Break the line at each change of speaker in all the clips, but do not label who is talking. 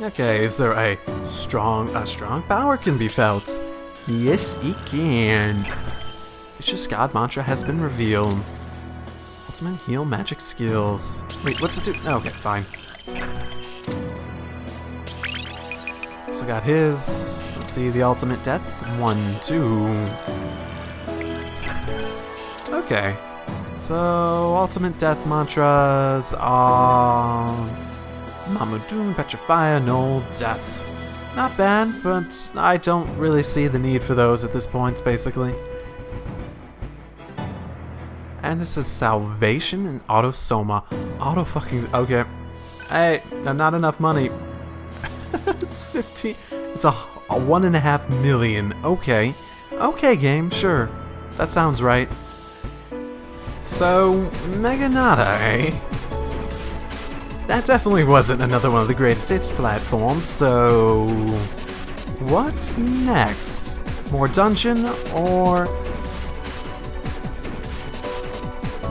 Okay, is there a strong power can be felt? Yes, it can. Vicious God mantra has been revealed. Ultimate heal magic skills. Wait, what's it do? Oh, okay, fine. So got his. Let's see, the ultimate death. 1, 2. Okay. So ultimate death mantras are Mamudoon, Petrifier, Null, Death. Not bad, but I don't really see the need for those at this point, basically. And this is Salvation and Autosoma. Okay. Hey, not enough money. It's 15. It's a 1.5 million. Okay. Okay, game, sure. That sounds right. So, Mega Nada, eh? That definitely wasn't another one of the greatest hits platforms, so what's next? More dungeon, or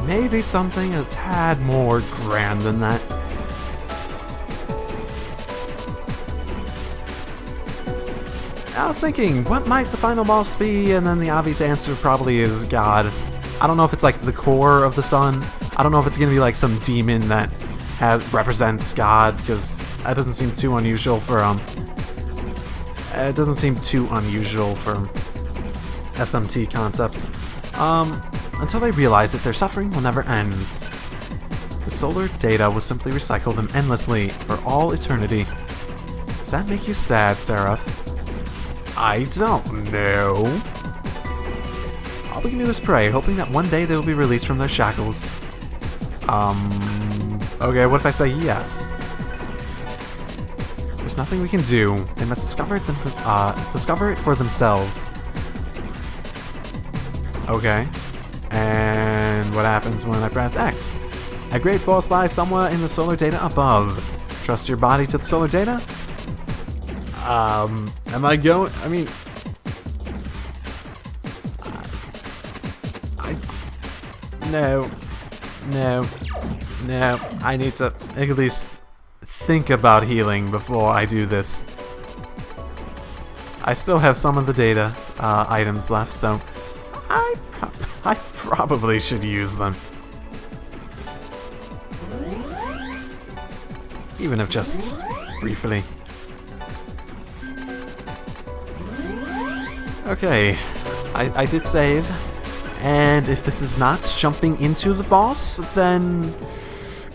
maybe something a tad more grand than that? I was thinking, what might the final boss be? And then the obvious answer probably is God. I don't know if it's like the core of the sun. I don't know if it's gonna be like some demon that represents God, because that doesn't seem too unusual for it doesn't seem too unusual for SMT concepts. Until they realize that their suffering will never end. The solar data will simply recycle them endlessly for all eternity. Does that make you sad, Seraph? I don't know. All we can do is pray, hoping that one day they will be released from their shackles. Okay, what if I say yes? There's nothing we can do. They must discover it for themselves. Okay. And what happens when I press X? A great force lies somewhere in the solar data above. Trust your body to the solar data? Am I going? I mean... No. I need to at least think about healing before I do this. I still have some of the data items left, so I probably should use them. Even if just briefly. Okay, I did save. And if this is not jumping into the boss, then...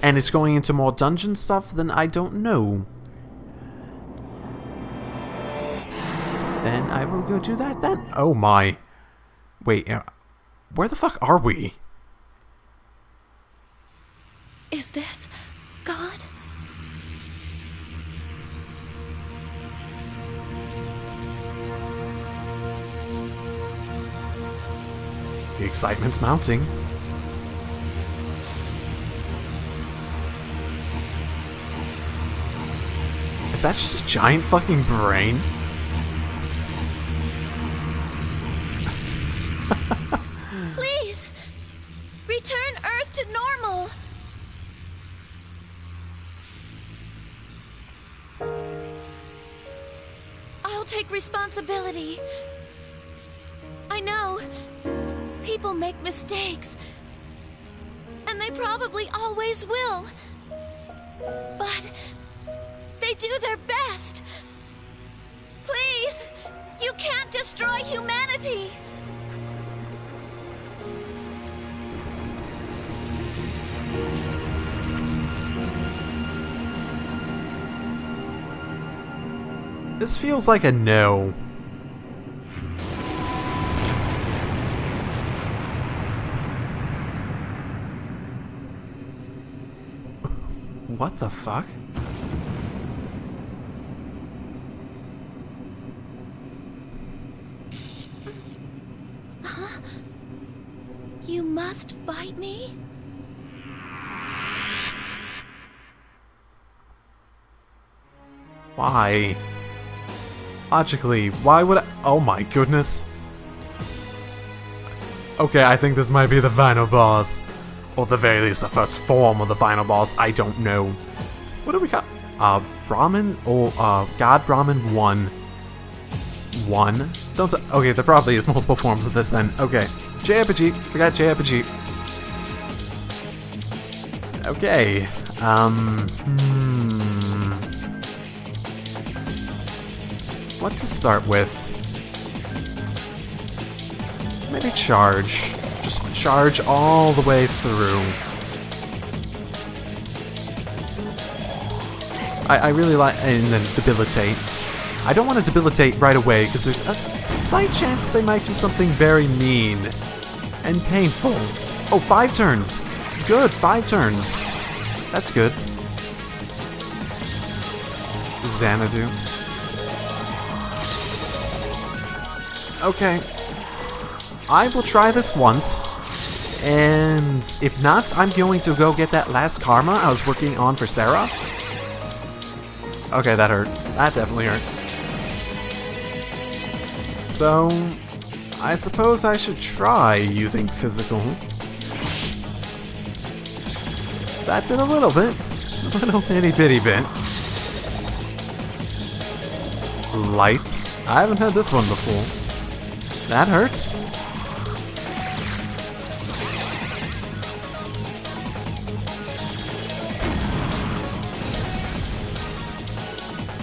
and it's going into more dungeon stuff, then I don't know. Then I will go do that then. Oh my. Wait, where the fuck are we?
Is this God?
The excitement's mounting. Is that just a giant fucking brain?
Please! Return Earth to normal! I'll take responsibility. I know. People make mistakes. And they probably always will. But they do their best. Please! You can't destroy humanity!
This feels like a no. What the fuck?
Huh? You must fight me?
Why? Logically, why would I... Oh my goodness. Okay, I think this might be the final boss. Or at the very least, the first form of the final boss. I don't know. What do we got? Brahmin? Or, God Brahmin 1. 1? Don't say... Okay, there probably is multiple forms of this then. Okay. JRPG. Forgot JRPG. Okay. What to start with? Maybe charge. Just charge all the way through. I really like... And then debilitate. I don't want to debilitate right away, because there's a slight chance they might do something very mean and painful. Oh, 5 turns. Good, 5 turns. That's good. Xanadu. Okay. I will try this once. And if not, I'm going to go get that last karma I was working on for Sarah. Okay, that hurt. That definitely hurt. So, I suppose I should try using physical. That did a little bit. A little bitty bit. Light. I haven't had this one before. That hurts.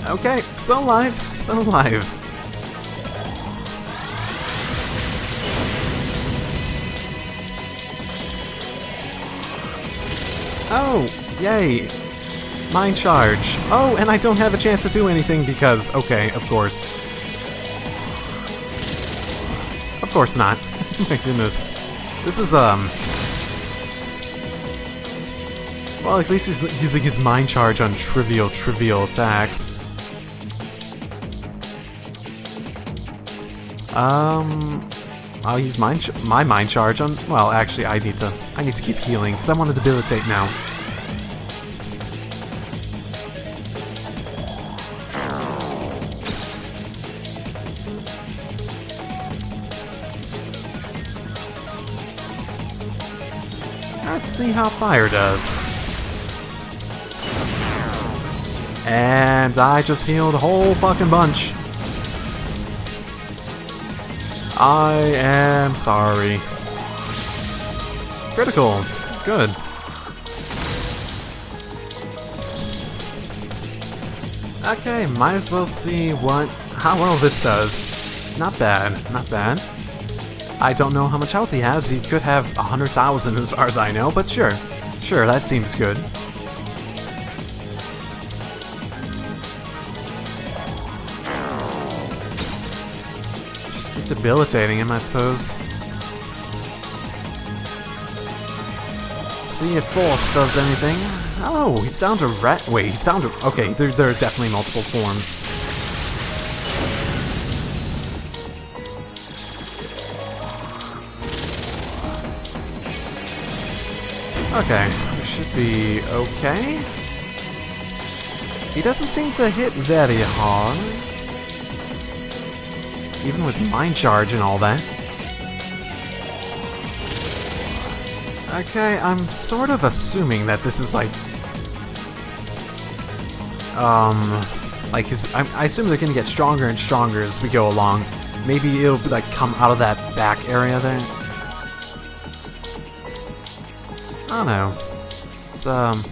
Okay, still alive. Still alive. Oh, yay. Mind charge. Oh, and I don't have a chance to do anything because... Okay, of course. Of course not. My goodness. This is, Well, at least he's using his mind charge on trivial attacks. I'll use my mind charge on... Well, actually, I need to keep healing, because I want to debilitate now. Let's see how fire does. And I just healed a whole fucking bunch. I am sorry. Critical. Good. Okay, might as well see how well this does. Not bad, not bad. I don't know how much health he has. He could have 100,000 as far as I know, but sure. Sure, that seems good. Just keep debilitating him, I suppose. See if force does anything. Oh, he's down to wait, he's down to... Okay, there are definitely multiple forms. Okay, we should be okay. He doesn't seem to hit very hard. Even with mind charge and all that. Okay, I'm sort of assuming that this is like I assume they're gonna get stronger and stronger as we go along. Maybe it'll like come out of that back area there. I don't know. It's a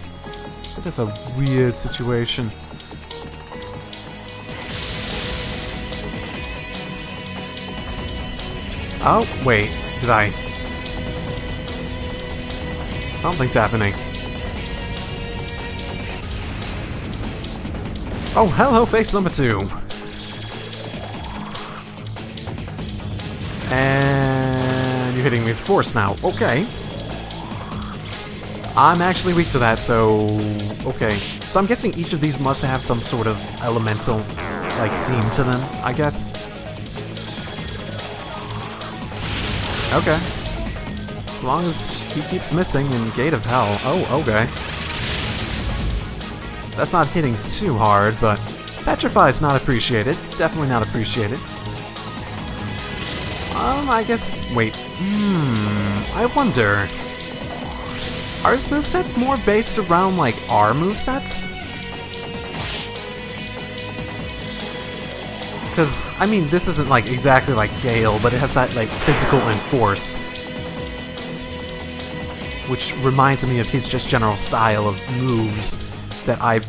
bit of a weird situation. Oh, wait, did I? Something's happening. Oh, hello, face number 2. And you're hitting me with force now. Okay. I'm actually weak to that, so... Okay. So I'm guessing each of these must have some sort of elemental, like, theme to them, I guess. Okay. As long as he keeps missing in Gate of Hell. Oh, okay. That's not hitting too hard, but Petrify is not appreciated. Definitely not appreciated. I guess... Wait. I wonder... Are his movesets more based around, like, our movesets? Because, I mean, this isn't, like, exactly like Gale, but it has that, like, physical and force. Which reminds me of his just general style of moves that I've...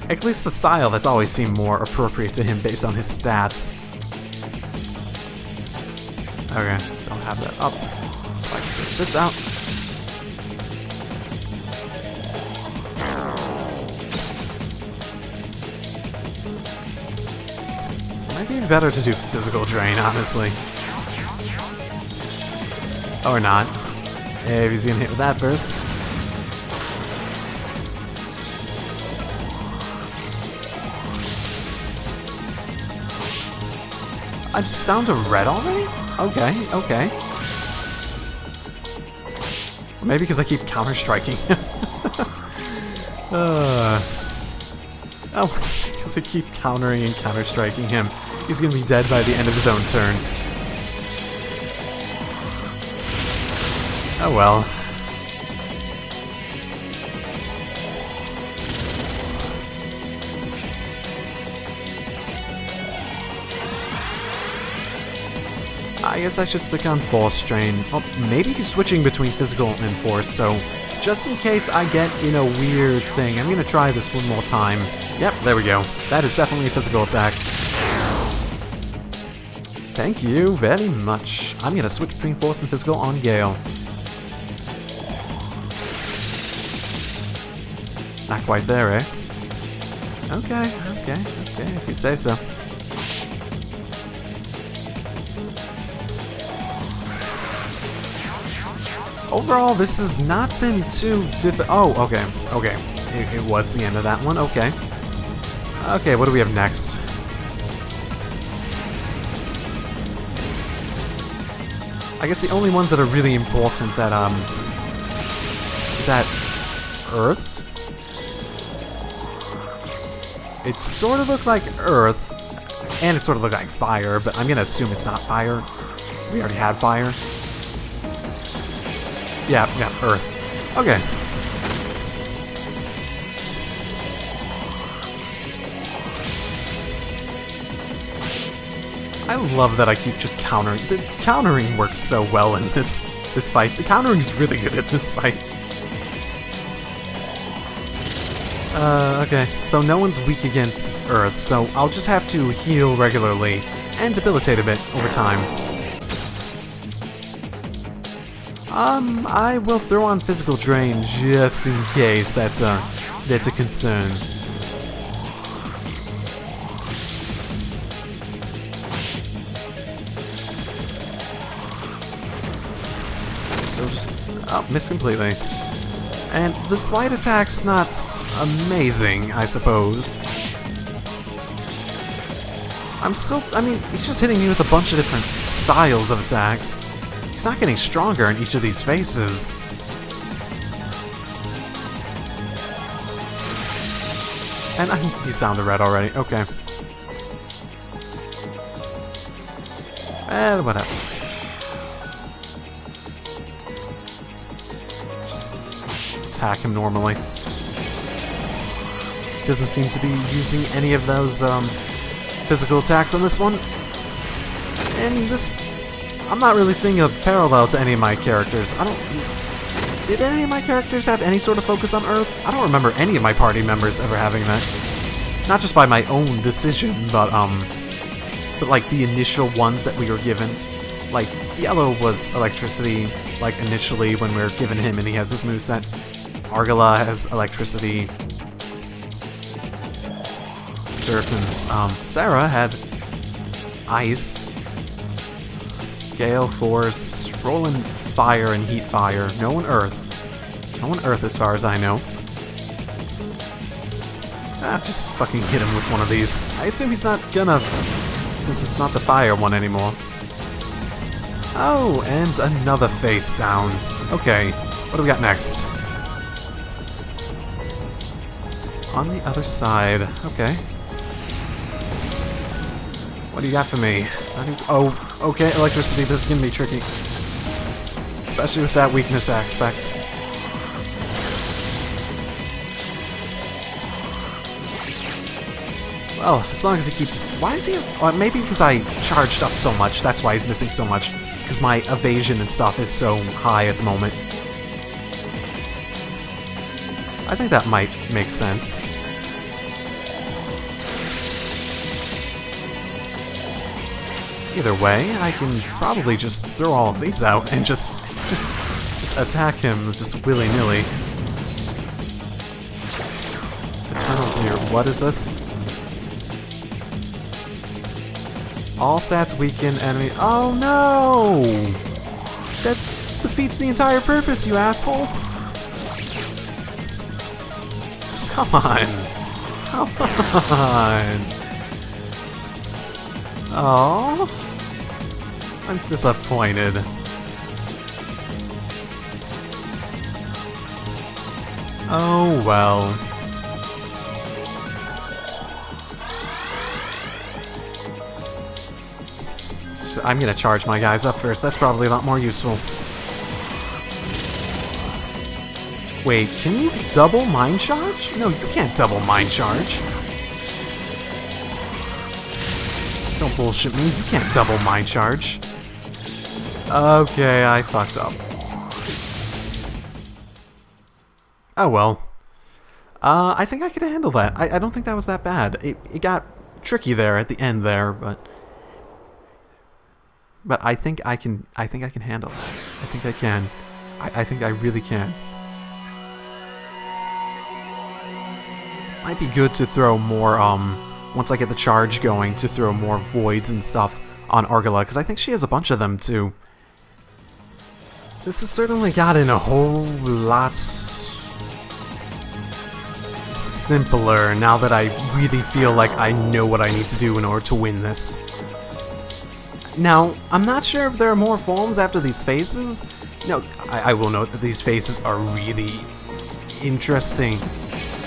At least the style that's always seemed more appropriate to him based on his stats. Okay, so I'll have that up. So I can get this out. So it might be better to do physical drain, honestly. Or not. If he's gonna hit with that first. It's down to red already? Okay, okay. Maybe because I keep counter-striking him. Oh, because I keep countering and counter-striking him. He's gonna be dead by the end of his own turn. Oh well. I guess I should stick on Force Strain. Oh, maybe he's switching between physical and force, so just in case I get in a weird thing, I'm gonna try this one more time. Yep, there we go. That is definitely a physical attack. Thank you very much. I'm gonna switch between force and physical on Gale. Not quite there, eh? Okay, if you say so. Overall, this has not been too difficult. Oh, okay. It was the end of that one, okay. Okay, what do we have next? I guess the only ones that are really important that, is that Earth? It sort of looked like Earth, and it sort of looked like Fire, but I'm gonna assume it's not Fire. We already had Fire. Yeah, Earth. Okay. I love that I keep just countering. The countering works so well in this fight. The countering is really good at this fight. Okay, so no one's weak against Earth, so I'll just have to heal regularly and debilitate a bit over time. I will throw on Physical Drain just in case that's a concern. So just... oh, missed completely. And the slide attack's not amazing, I suppose. I mean, he's just hitting me with a bunch of different styles of attacks. He's not getting stronger in each of these phases. And he's down to red already, okay. And whatever. Just attack him normally. Doesn't seem to be using any of those physical attacks on this one. And this... I'm not really seeing a parallel to any of my characters. Did any of my characters have any sort of focus on Earth? I don't remember any of my party members ever having that. Not just by my own decision, but like the initial ones that we were given. Like, Cielo was electricity, like initially when we were given him and he has his moveset. Argala has electricity. Surf and Sarah had ice. Gale, Force, Roland, Fire, and Heat Fire. No one Earth. No one Earth as far as I know. Just fucking hit him with one of these. I assume he's not gonna, since it's not the Fire one anymore. Oh, and another face down. Okay, what do we got next? On the other side. Okay. What do you got for me? Oh, okay, electricity. This is gonna be tricky. Especially with that weakness aspect. Well, as long as he keeps... Why is he... maybe because I charged up so much. That's why he's missing so much. Because my evasion and stuff is so high at the moment. I think that might make sense. Either way, I can probably just throw all of these out and just attack him just willy-nilly. Eternal Zero. What is this? All stats weaken enemy. Oh no! That defeats the entire purpose, you asshole! Come on! Come on! Oh, I'm disappointed. Oh well. I'm gonna charge my guys up first. That's probably a lot more useful. Wait, can you double mind charge? No, you can't double mind charge. Don't bullshit me. You can't double mind charge. Okay, I fucked up. Oh well. I think I could handle that. I don't think that was that bad. It got tricky there at the end there, but I think I can handle that. I think I can. I think I really can. Might be good to throw more, once I get the charge going, to throw more voids and stuff on Argala, because I think she has a bunch of them too. This has certainly gotten a whole lot simpler now that I really feel like I know what I need to do in order to win this. Now, I'm not sure if there are more forms after these phases. No, I will note that these phases are really interesting.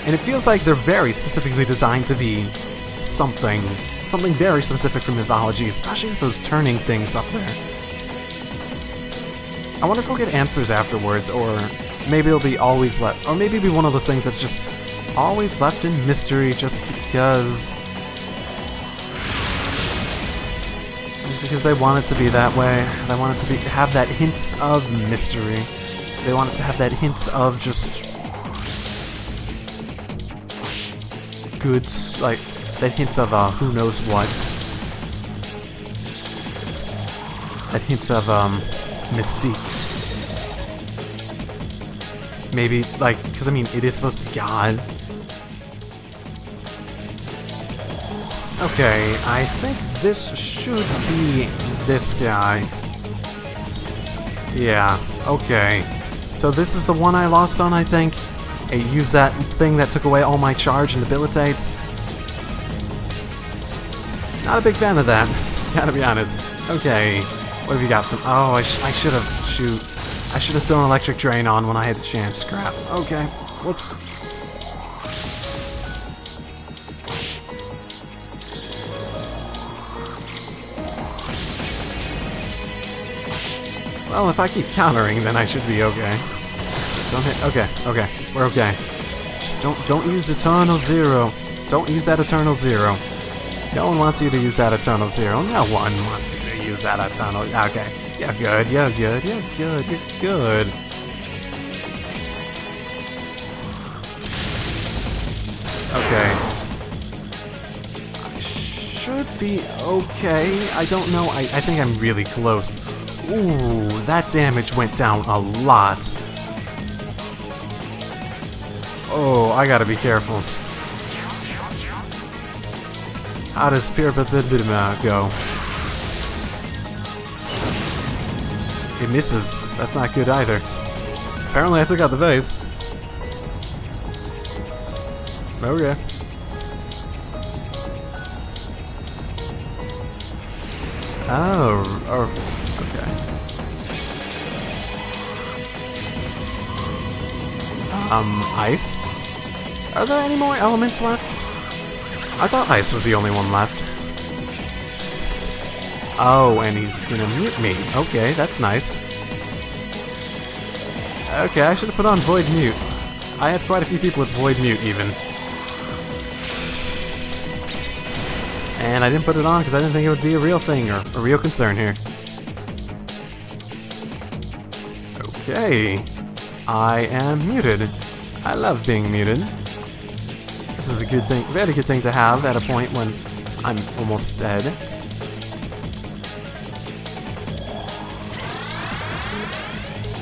And it feels like they're very specifically designed to be something very specific from mythology, especially with those turning things up there. I wonder if we'll get answers afterwards, or maybe it'll be always left, or maybe it'll be one of those things that's just always left in mystery just because they want it to be that way. They want it to have that hints of mystery. They want it to have that hints of just goods, like that hints of who knows what. That hints of mystique. Maybe like, because I mean, it is supposed to be God. Okay, I think this should be this guy. Yeah, okay. So this is the one I lost on, I think. I used that thing that took away all my charge and debilitates. Not a big fan of that, gotta be honest. Okay, what have you got from... Oh, I should have... Shoot. I should have thrown Electric Drain on when I had the chance. Crap. Okay, whoops. Well, if I keep countering, then I should be okay. Just don't hit. Okay, we're okay. Just don't use Eternal Zero. Don't use that Eternal Zero. No one wants you to use that Eternal Zero. No one wants you to use that Eternal. Okay, you're good. You're good. You're good. You're good. Okay. I should be okay. I don't know. I think I'm really close. Ooh, that damage went down a lot. Oh, I gotta be careful. How does Pirabibibima go? It misses. That's not good either. Apparently I took out the vase. Okay. Oh, okay. Ice? Are there any more elements left? I thought ice was the only one left. Oh, and he's gonna mute me. Okay, that's nice. Okay, I should have put on Void Mute. I had quite a few people with Void Mute, even. And I didn't put it on because I didn't think it would be a real thing, or a real concern here. Okay. I am muted. I love being muted. This is a good thing, very good thing to have at a point when I'm almost dead.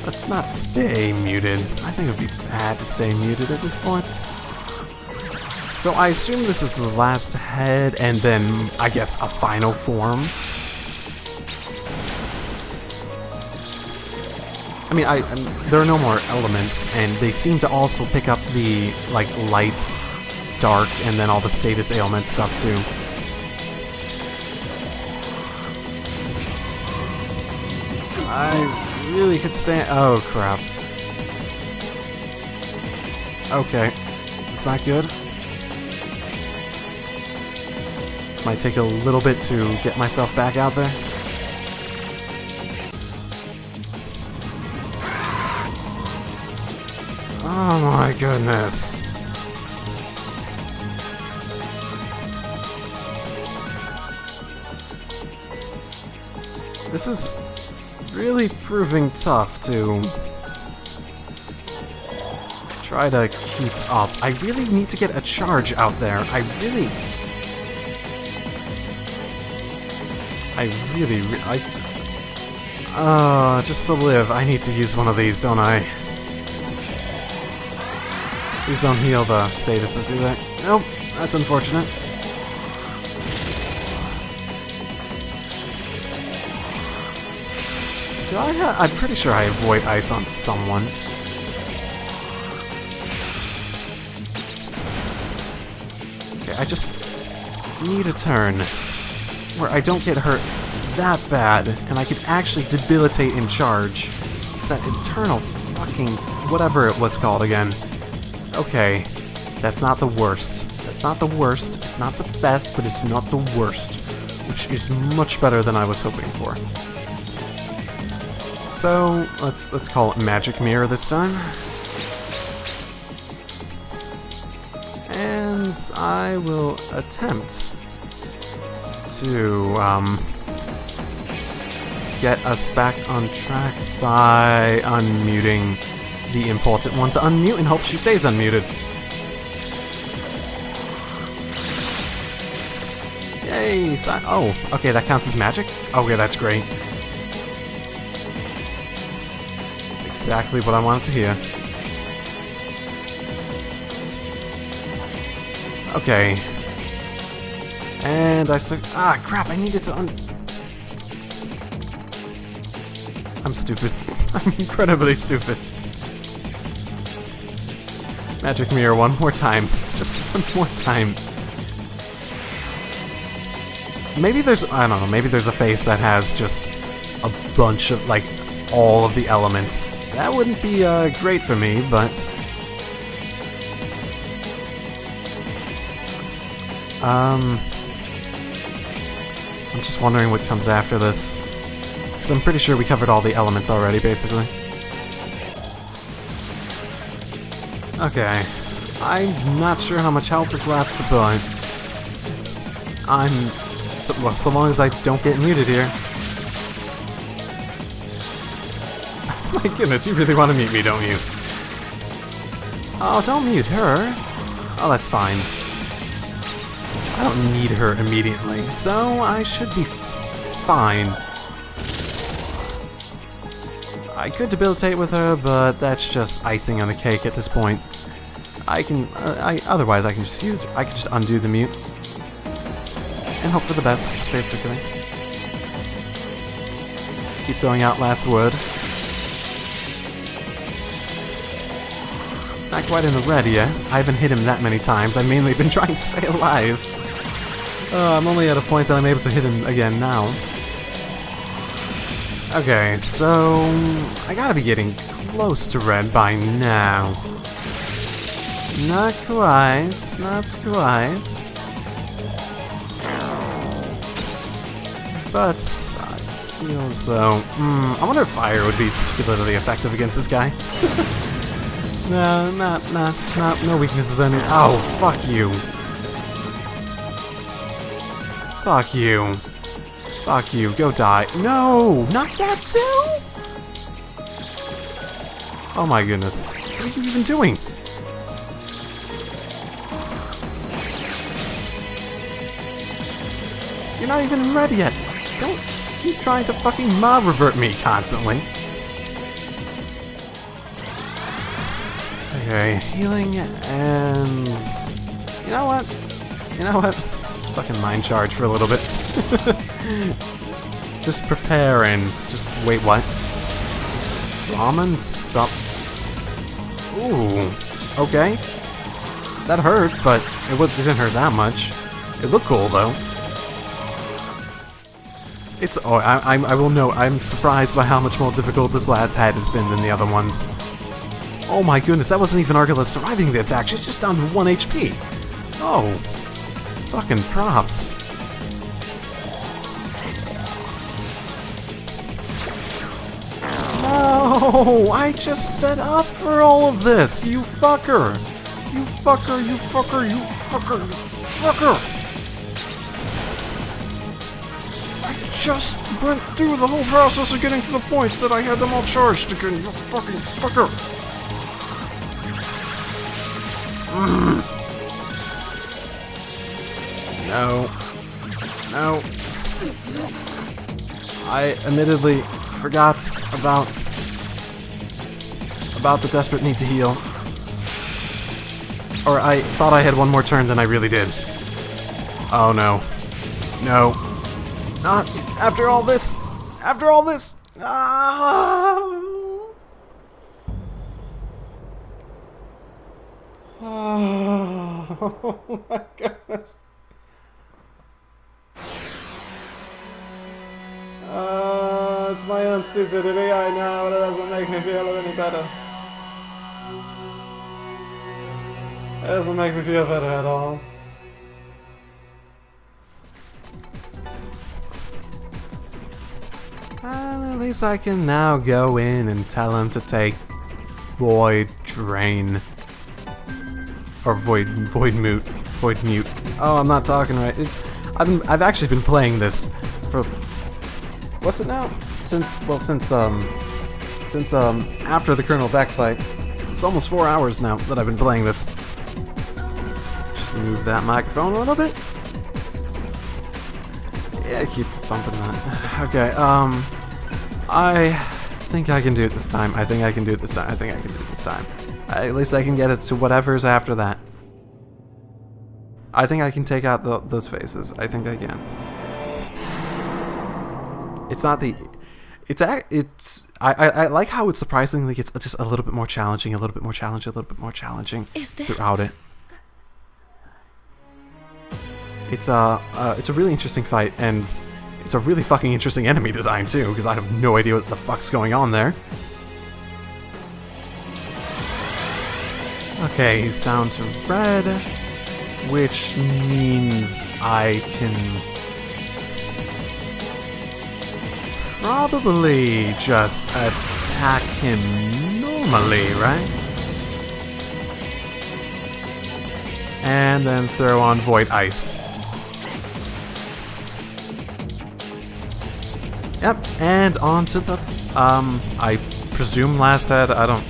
Let's not stay muted. I think it would be bad to stay muted at this point. So I assume this is the last head, and then, I guess, a final form. I mean, there are no more elements, and they seem to also pick up the, like, light, dark, and then all the status ailment stuff, too. I really could stand. Oh crap. Okay. It's not good. Might take a little bit to get myself back out there. Oh my goodness. This is really proving tough to try to keep up. I really need to get a charge out there. Just to live, I need to use one of these, don't I? Please don't heal the statuses, do they? Nope, that's unfortunate. I'm pretty sure I avoid ice on someone. Okay, I just need a turn where I don't get hurt that bad, and I can actually debilitate in charge. It's that eternal fucking whatever it was called again. Okay, that's not the worst. That's not the worst. It's not the best, but it's not the worst, which is much better than I was hoping for. So, let's call it Magic Mirror this time. And I will attempt to get us back on track by unmuting the important one to unmute and hope she stays unmuted. Yay! Oh, okay, that counts as magic? Okay, that's great. Exactly what I wanted to hear. Okay. And I stuck. Ah, crap! I needed to I'm stupid. I'm incredibly stupid. Magic Mirror one more time. Just one more time. Maybe there's. I don't know. Maybe there's a face that has just a bunch of, like, all of the elements. That wouldn't be great for me, but I'm just wondering what comes after this, because I'm pretty sure we covered all the elements already, basically. Okay, I'm not sure how much health is left, but so long as I don't get muted here. My goodness, you really want to mute me, don't you? Oh, don't mute her. Oh, that's fine. I don't need her immediately, so I should be fine. I could debilitate with her, but that's just icing on the cake at this point. Otherwise I can just undo the mute and hope for the best, basically. Keep throwing out last word. Not quite in the red yet. I haven't hit him that many times. I've mainly been trying to stay alive. I'm only at a point that I'm able to hit him again now. Okay, so I gotta be getting close to red by now. Not quite. Not quite. But feels though. I wonder if fire would be particularly effective against this guy. No, no weaknesses any. Oh, fuck you. Fuck you. Fuck you. Go die. No, not that too. Oh my goodness. What are you even doing? You're not even ready yet. Don't keep trying to fucking mob revert me constantly. Okay, healing ends. You know what? You know what? Just fucking mind charge for a little bit. Just prepare and just wait. What? Ramen, stop. Ooh. Okay. That hurt, but it didn't hurt that much. It looked cool though. It's. Oh, I will note. I'm surprised by how much more difficult this last head has been than the other ones. Oh my goodness, that wasn't even Argilla surviving the attack. She's just down to 1 HP. Oh. Fucking props. No! I just set up for all of this, you fucker! You fucker, you fucker, you fucker, you fucker! I just went through the whole process of getting to the point that I had them all charged again, you fucking fucker! No. No. I admittedly forgot about the desperate need to heal. Or I thought I had one more turn than I really did. Oh no. No. Not after all this. After all this. Oh my goodness. It's my own stupidity, I know, but it doesn't make me feel any better. It doesn't make me feel better at all. And at least I can now go in and tell him to take Void Drain. Or Void Mute. Oh, I'm not talking right. I've actually been playing this for what's it now? Since after the Colonel Beck fight. It's almost 4 hours now that I've been playing this. Just move that microphone a little bit. Yeah, keep bumping that. Okay, I think I can do it this time. I think I can do it this time. At least I can get it to whatever's after that. I think I can take out those faces. I think I can. It's not the... I like how it surprisingly gets just a little bit more challenging, throughout it. It's a really interesting fight, and it's a really fucking interesting enemy design too, because I have no idea what the fuck's going on there. Okay, he's down to red, which means I can probably just attack him normally, right? And then throw on Void Ice. Yep, and onto the, I presume last head, I don't...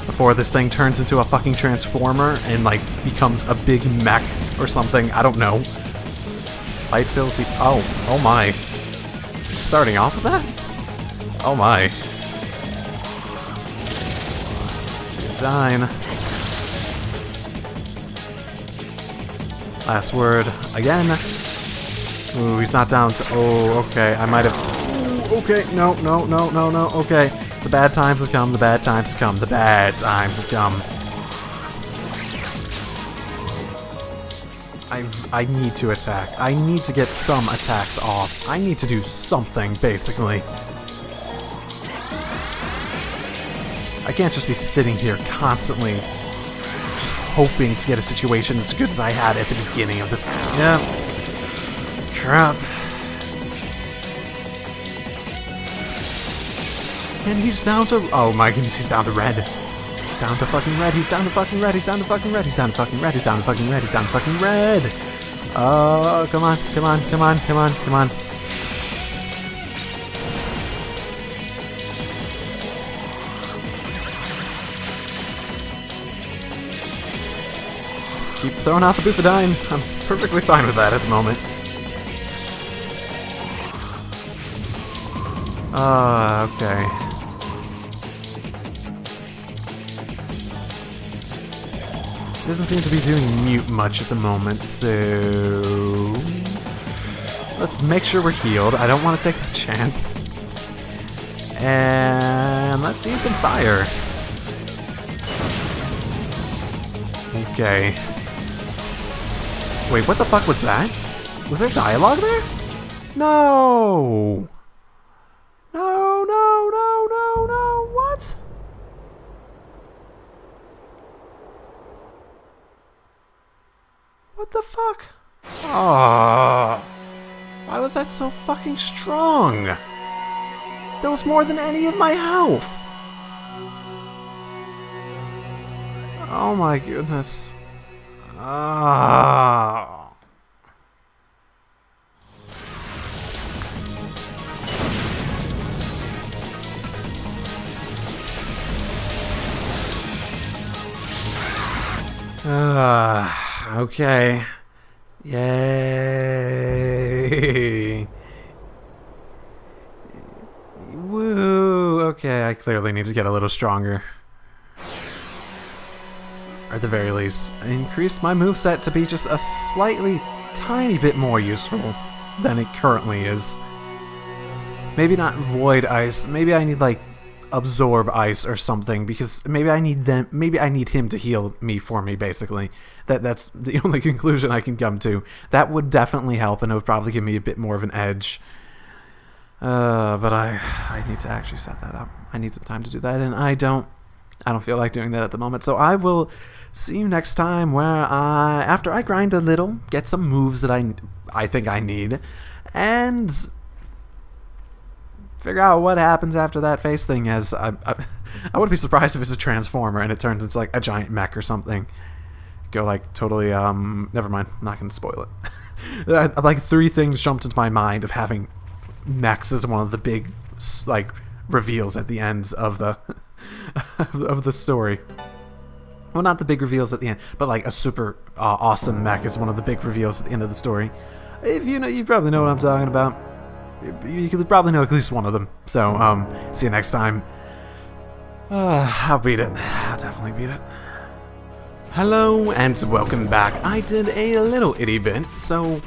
Before this thing turns into a fucking transformer and, like, becomes a big mech or something, I don't know. Light fills the... Oh my. Starting off with that? Oh my. Dine. Last word again. Ooh, he's not down to... Oh, okay, I might have... Ooh, okay, no, okay. The bad times have come, the bad times have come, the bad times have come. I need to attack. I need to get some attacks off. I need to do something, basically. I can't just be sitting here constantly just hoping to get a situation as good as I had at the beginning of this. Yeah. Crap. And he's down to... Oh my goodness, he's down to red. He's down to fucking red. He's down to fucking red. He's down to fucking red. He's down to fucking red. He's down to fucking red. He's down to fucking red. Oh, come on. Come on. Come on. Come on. Come on. Just keep throwing out the Bufadine. I'm perfectly fine with that at the moment. Okay. Doesn't seem to be doing mute much at the moment, so... Let's make sure we're healed. I don't want to take that chance. And let's use some fire. Okay. Wait, what the fuck was that? Was there dialogue there? No! No, no, no, no, no, what? What the fuck? Oh, why was that so fucking strong? That was more than any of my health. Oh my goodness. Ah. Okay. Yay. Woo. Okay, I clearly need to get a little stronger. Or at the very least, increase my moveset to be just a slightly tiny bit more useful than it currently is. Maybe not void ice. Maybe I need like absorb ice or something, because maybe I need him to heal me for me, basically. That's the only conclusion I can come to. That would definitely help, and it would probably give me a bit more of an edge. But I need to actually set that up. I need some time to do that, and I don't feel like doing that at the moment. So I will see you next time, where after I grind a little, get some moves that I think I need, and figure out what happens after that face thing. As I wouldn't be surprised if it's a transformer and it turns into like a giant mech or something. Go like totally never mind, I'm not gonna spoil it. Like 3 things jumped into my mind of having mechs as one of the big like reveals at the ends of the of the story. Well, not the big reveals at the end, but like a super awesome mech is one of the big reveals at the end of the story. If you know, you probably know what I'm talking about. You could probably know at least one of them. So, see you next time. I'll beat it. I'll definitely beat it. Hello, and welcome back. I did a little itty bit, so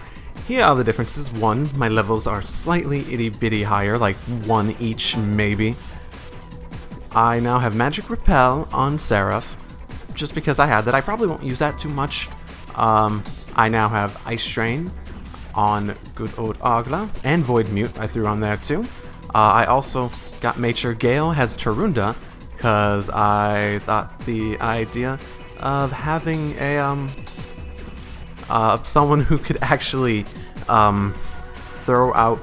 here are the differences. 1, my levels are slightly itty-bitty higher, like 1 each, maybe. I now have Magic Repel on Seraph, just because I had that. I probably won't use that too much. I now have Ice Drain on good old Agla, and Void Mute I threw on there too. I also got made sure Gale has Tarunda, because I thought the idea of having a someone who could actually throw out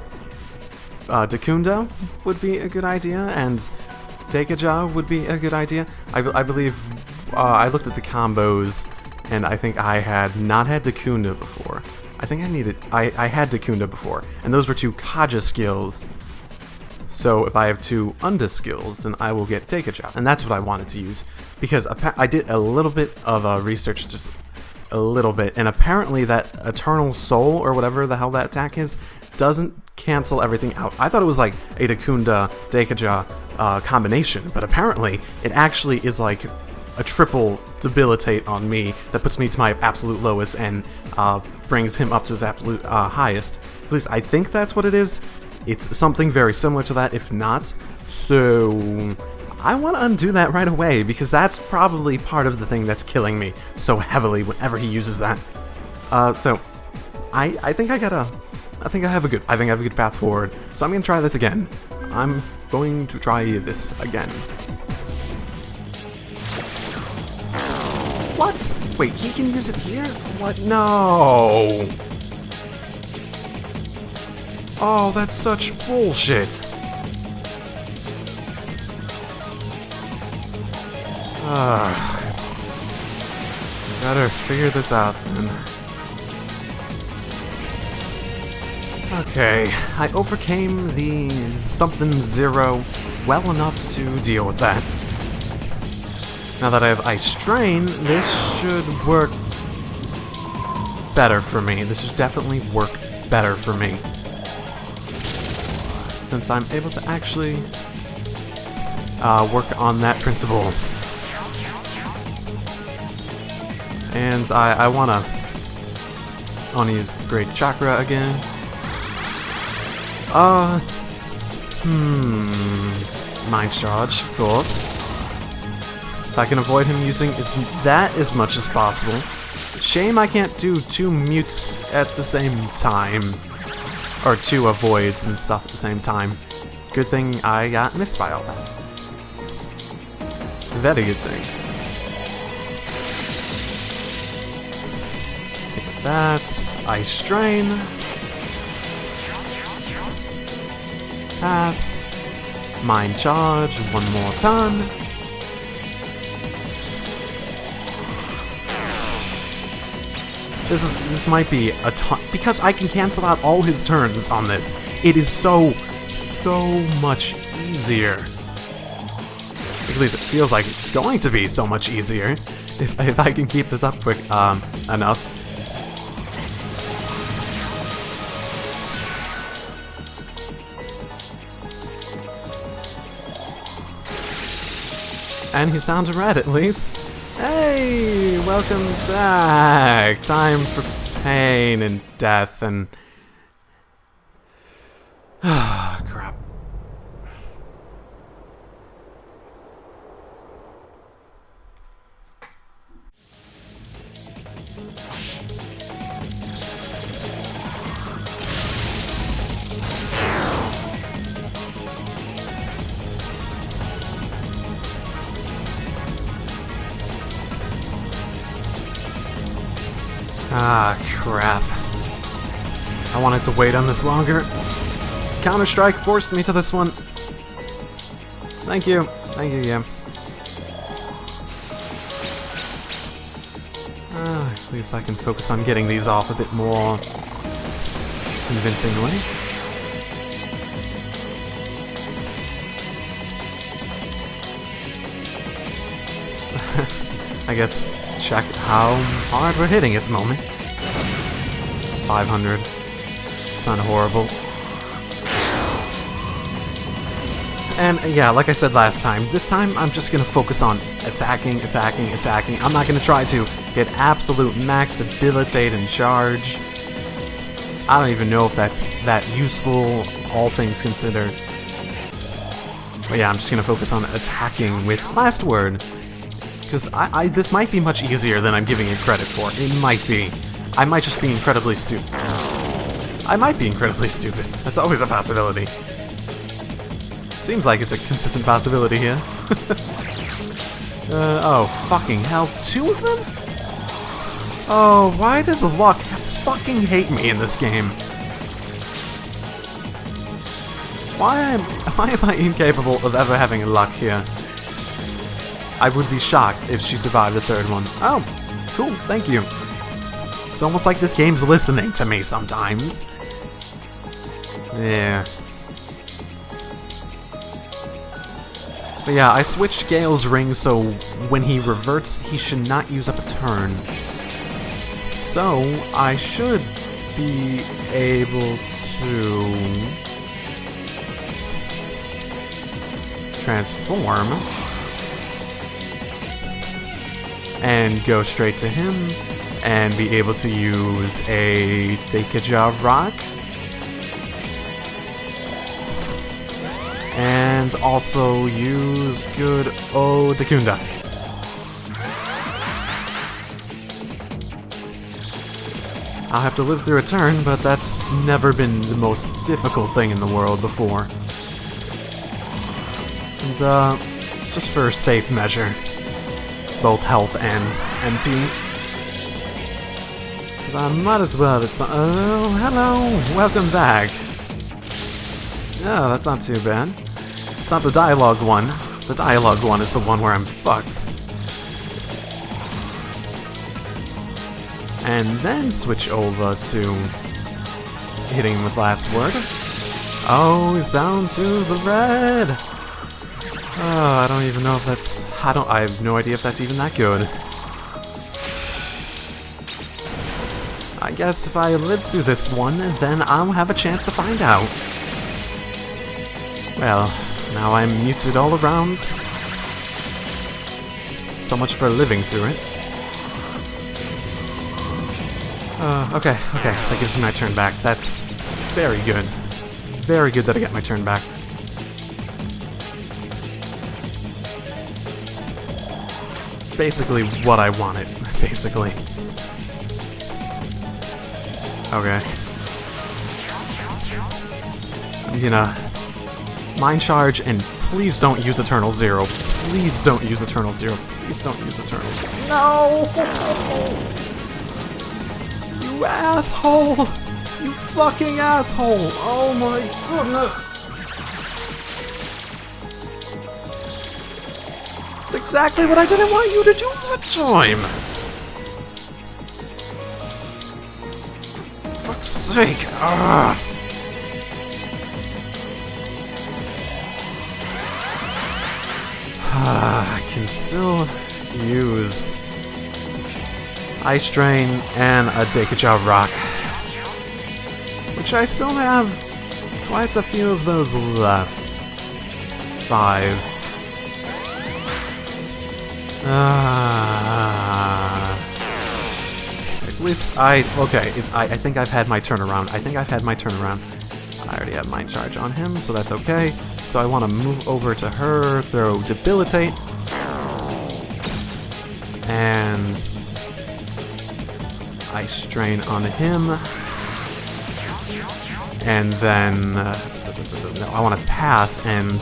Dakunda would be a good idea, and Deikaja would be a good idea. I believe I looked at the combos, and I think I had not had Dakunda before. I think I had Dakunda before, and those were 2 Kaja skills. So if I have 2 Unda skills, then I will get Deikaja, and that's what I wanted to use, because I did a little bit of research, just a little bit, and apparently that Eternal Soul, or whatever the hell that attack is, doesn't cancel everything out. I thought it was like a Dakunda Deikaja combination, but apparently it actually is like a triple debilitate on me that puts me to my absolute lowest and brings him up to his absolute highest. At least I think that's what it is. It's something very similar to that, if not. So I want to undo that right away, because that's probably part of the thing that's killing me so heavily whenever he uses that. So I think I have a good path forward. So I'm gonna try this again. I'm going to try this again. What? Wait, he can use it here? What? No! Oh, that's such bullshit. Better figure this out then. Okay, I overcame the something zero well enough to deal with that. Now that I have Ice Strain, this should work better for me. This should definitely work better for me. Since I'm able to actually work on that principle. And I wanna use Great Chakra again. Mind Charge, of course. If I can avoid him using that as much as possible. Shame I can't do 2 mutes at the same time. Or 2 avoids and stuff at the same time. Good thing I got missed by all that. It's a very good thing. That's Ice Strain. Pass. Mind Charge one more time. This might be a ton because I can cancel out all his turns on this. It is so much easier. At least it feels like it's going to be so much easier if I can keep this up quick enough. And he sounds red, at least. Hey, welcome back. Time for pain and death and... Ah, crap. Ah, crap. I wanted to wait on this longer. Counter-Strike forced me to this one. Thank you. Thank you, yeah. At least I can focus on getting these off a bit more convincingly. So, I guess check how hard we're hitting at the moment. 500. It's not horrible. And yeah, like I said last time, this time I'm just gonna focus on attacking. I'm not gonna try to get absolute max debilitate and charge. I don't even know if that's that useful, all things considered. But yeah, I'm just gonna focus on attacking with Last Word. Because this might be much easier than I'm giving it credit for. It might be. I might just be incredibly stupid. I might be incredibly stupid. That's always a possibility. Seems like it's a consistent possibility here. Oh, fucking hell. 2 of them? Oh, why does luck fucking hate me in this game? Why am I incapable of ever having luck here? I would be shocked if she survived the 3rd one. Oh, cool, thank you. It's almost like this game's listening to me sometimes. Yeah. But yeah, I switched Gale's ring so when he reverts, he should not use up a turn. So, I should be able to transform and go straight to him and be able to use a Deikaja Rock. And also use good Dekunda. I'll have to live through a turn, but that's never been the most difficult thing in the world before. And just for safe measure, both health and MP. Because I might as well, oh, hello, welcome back. Oh, that's not too bad. It's not the dialogue one. The dialogue one is the one where I'm fucked. and then switch over to hitting him with last word. Oh, he's down to the red. Oh, I don't even know if that's... I have no idea if that's even that good. I guess if I live through this one, then I'll have a chance to find out. Well, now I'm muted all around. So much for living through it. Okay, that gives me my turn back. That's very good. It's very good that I get my turn back. It's basically what I wanted, basically. Okay. I'm gonna Mind Charge, and please don't use Eternal Zero. Please don't use Eternal Zero. Please don't use Eternal Zero. No! You asshole! You fucking asshole! Oh my goodness! It's exactly what I didn't want you to do that time! For fuck's sake! Ugh. I can still use Ice Drain and a Deikaja Rock, which I still have quite a few of those left. 5. At least I think I've had my turnaround. I already have Mind Charge on him, so that's okay. So I want to move over to her, throw Debilitate, and Ice Drain on him, and then no, I want to pass and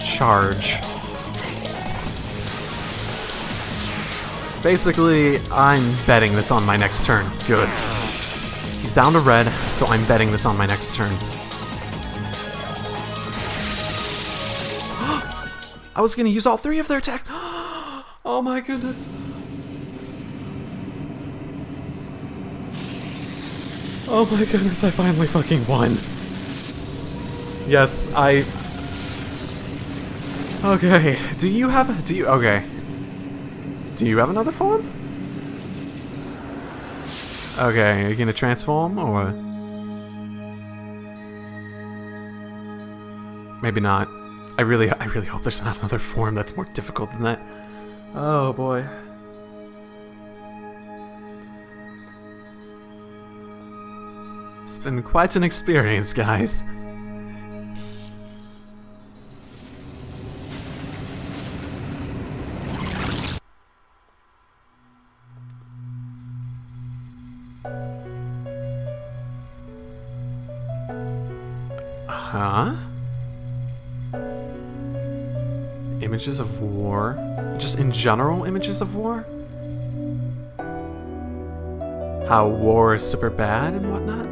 charge. Basically, I'm betting this on my next turn. Good. He's down to red, so I'm betting this on my next turn. I was gonna use all 3 of their attack. Oh my goodness. Oh my goodness, I finally fucking won. Yes, Okay, do you have another form? Okay, are you gonna transform, or? Maybe not. I really hope there's not another form that's more difficult than that. Oh boy. It's been quite an experience, guys. Huh? Images of war? Just in general, images of war? How war is super bad and whatnot?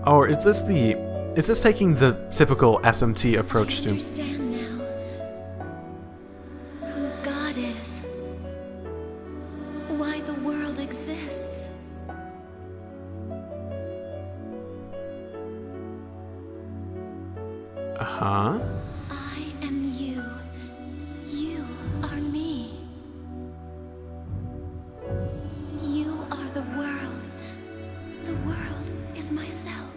Or is this taking the typical SMT approach to?
I understand now who God is, why the world exists.
Uh-huh.
I am you. You are me. You are the world. The world is myself.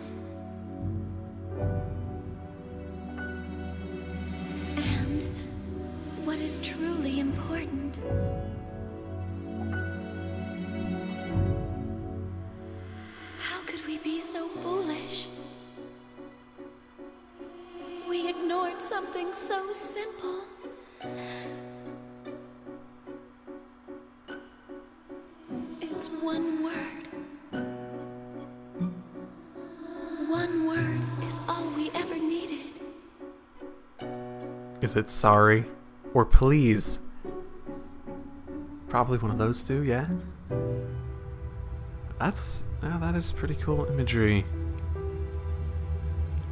And what is truly important. How could we be so foolish? We ignored something so simple. It's one word. One word is all we ever needed.
Is it sorry? Or please? Probably one of those two, yeah? That is pretty cool imagery.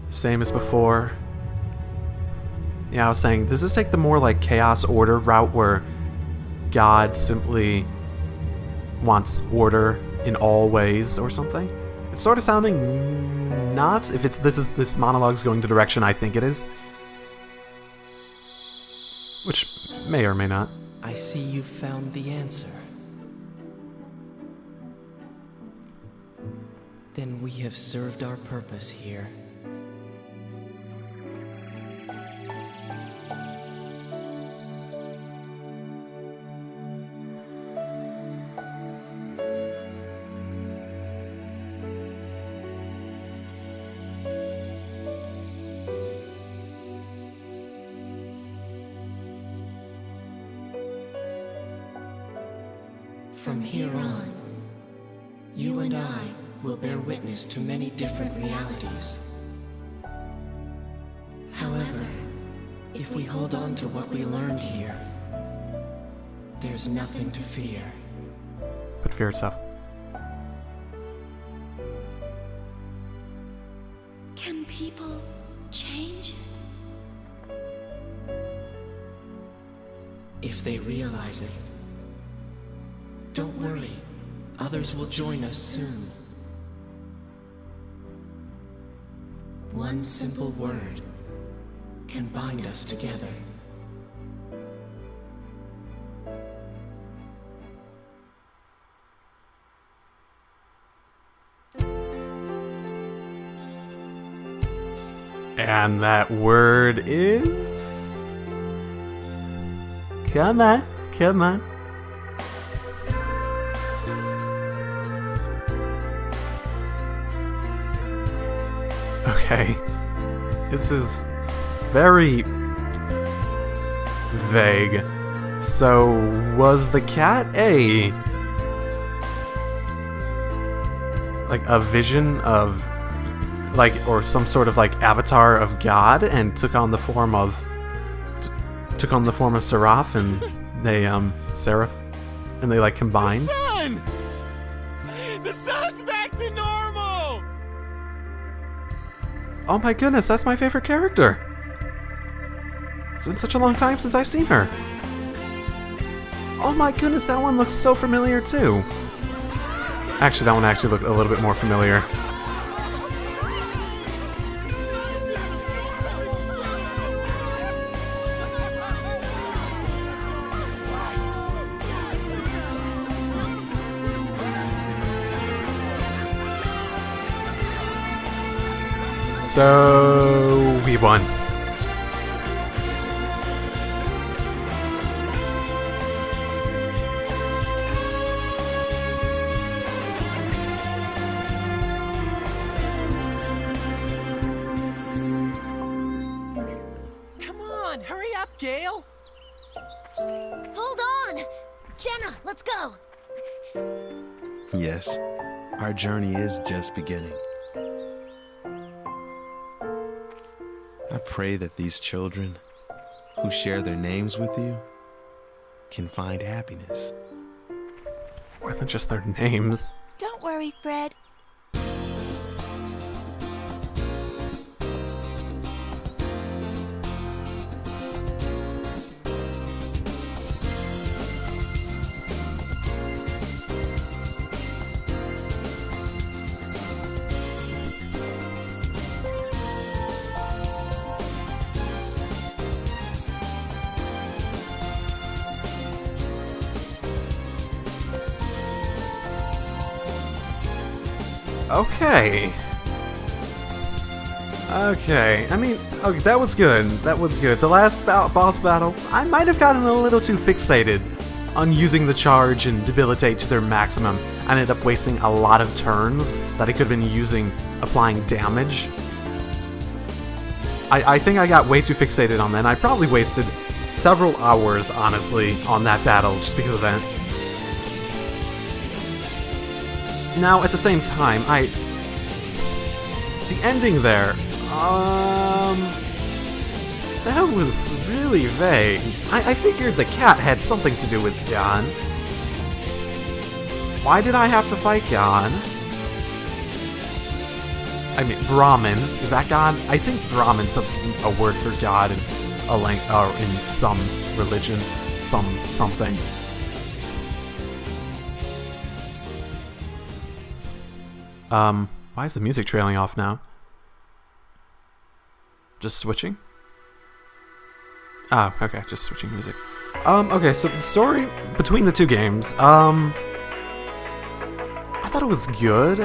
Same as before. Yeah, I was saying, does this take the more like chaos order route where God simply wants order in all ways or something. It's sort of sounding not, if this monologue's going the direction I think it is. Which may or may not.
I see you found the answer. Then we have served our purpose here. From here on, you and I will bear witness to many different realities. However, if we hold on to what we learned here, there's nothing to fear.
But fear itself.
Can people change?
If they realize it. Don't worry, others will join us soon. One simple word can bind us together.
And that word is... Come on, come on. Okay, this is very vague. So, was the cat like a vision of, like, or some sort of like avatar of God, and took on the form of Seraph, and they Seraph, and they like combined?
The sun! The sun's back to normal!
Oh my goodness, that's my favorite character! It's been such a long time since I've seen her. Oh my goodness, that one looks so familiar too. Actually, that one actually looked a little bit more familiar. So, we won.
Come on, hurry up, Gale!
Hold on! Jenna, let's go!
Yes, our journey is just beginning. I pray that these children who share their names with you can find happiness.
More than just their names.
Don't worry, Fred.
Okay. Okay, I mean, okay, that was good. That was good. The last boss battle, I might have gotten a little too fixated on using the charge and debilitate to their maximum. I ended up wasting a lot of turns that I could have been using applying damage. I think I got way too fixated on that, and I probably wasted several hours, honestly, on that battle just because of that. Now, at the same time, the ending there, that was really vague. I figured the cat had something to do with God. Why did I have to fight God? I mean, Brahmin, is that God? I think Brahmin's a word for God in in some religion, something. Why is the music trailing off now? Just switching? Ah, okay, just switching music. Okay, so the story between the two games, I thought it was good.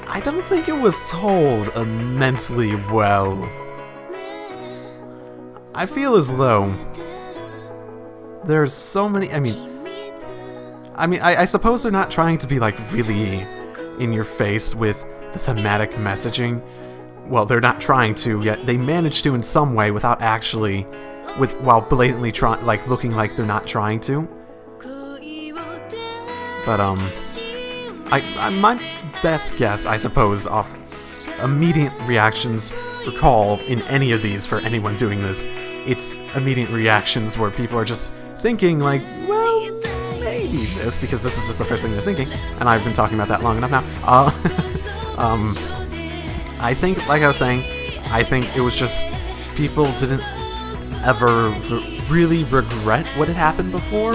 I don't think it was told immensely well. I feel as though there's so many, I suppose they're not trying to be like really in your face with the thematic messaging. Well, they're not trying to, yet they manage to in some way without actually, while blatantly looking like they're not trying to. But my best guess, I suppose, off immediate reactions recall in any of these for anyone doing this, it's immediate reactions where people are just thinking like, well, maybe this, because this is just the first thing they're thinking, and I've been talking about that long enough now. I think, like I was saying, I think it was just people didn't ever really regret what had happened before,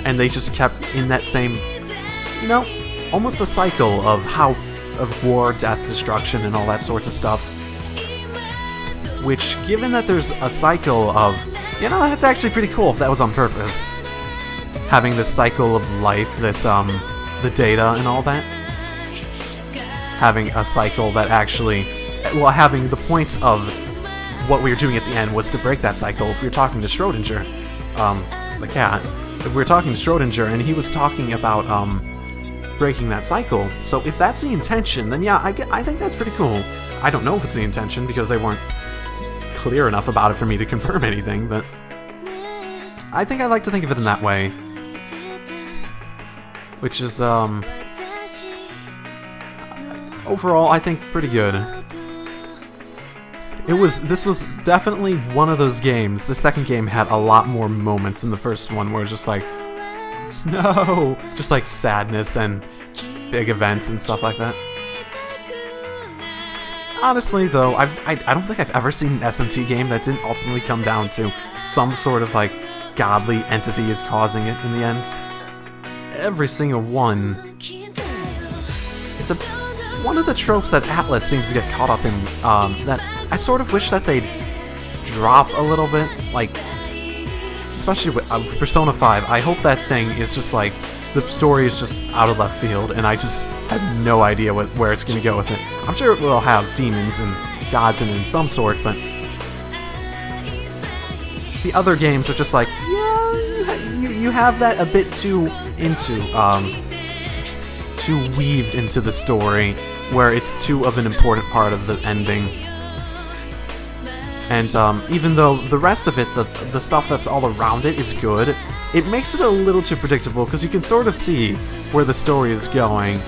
and they just kept in that same, almost a cycle of war, death, destruction, and all that sorts of stuff. Which, given that there's a cycle of, that's actually pretty cool if that was on purpose. Having this cycle of life, this, the data and all that. Having a cycle that actually, having the points of what we were doing at the end was to break that cycle. If we were talking to Schrodinger, the cat, if we were talking to Schrodinger and he was talking about, breaking that cycle. So if that's the intention, then yeah, I think that's pretty cool. I don't know if it's the intention because they weren't clear enough about it for me to confirm anything, but I think I like to think of it in that way. Which is, overall, I think pretty good. This was definitely one of those games. The second game had a lot more moments than the first one where it's just like, no! Just like sadness and big events and stuff like that. Honestly, though, I don't think I've ever seen an SMT game that didn't ultimately come down to some sort of like godly entity is causing it in the end. Every single one. It's one of the tropes that Atlas seems to get caught up in, that I sort of wish that they'd drop a little bit, like, especially with Persona 5. I hope that thing is just like, the story is just out of left field, and I just have no idea where it's going to go with it. I'm sure it will have demons and gods in some sort, but the other games are just like, yeah, you have that a bit too weaved into the story, where it's too of an important part of the ending. And even though the rest of it, the stuff that's all around it is good, it makes it a little too predictable, because you can sort of see where the story is going